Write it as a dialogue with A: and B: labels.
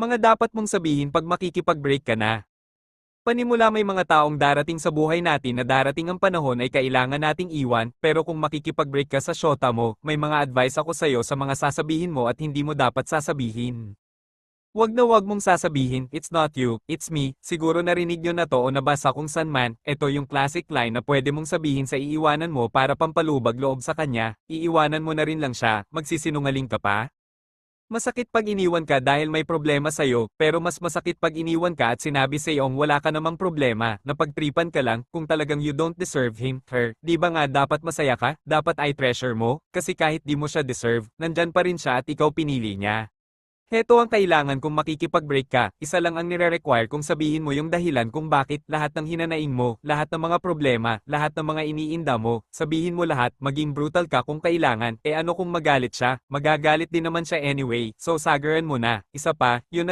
A: Mga dapat mong sabihin pag makikipag-break ka na. Panimula may mga taong darating sa buhay natin na darating ang panahon ay kailangan nating iwan, pero kung makikipag-break ka sa syota mo, may mga advice ako sa'yo sa mga sasabihin mo at hindi mo dapat sasabihin. Wag mong sasabihin, it's not you, it's me. Siguro narinig nyo na to o nabasa kung san man. Ito yung classic line na pwede mong sabihin sa iiwanan mo para pampalubag loob sa kanya. Iiwanan mo na rin lang siya, magsisinungaling ka pa. Masakit pag iniwan ka dahil may problema sa'yo, pero mas masakit pag iniwan ka at sinabi sa'yong wala ka namang problema, napagtripan ka lang, kung talagang you don't deserve him, her. Di ba nga dapat masaya ka, dapat I treasure mo, kasi kahit di mo siya deserve, nandyan pa rin siya at ikaw pinili niya. Heto ang kailangan kung makikipag-break ka, isa lang ang nire-require kung sabihin mo yung dahilan kung bakit lahat ng hinanaing mo, lahat ng mga problema, lahat ng mga iniinda mo, sabihin mo lahat, maging brutal ka kung kailangan, ano kung magalit siya, magagalit din naman siya anyway, so sagaran mo na, isa pa, yun na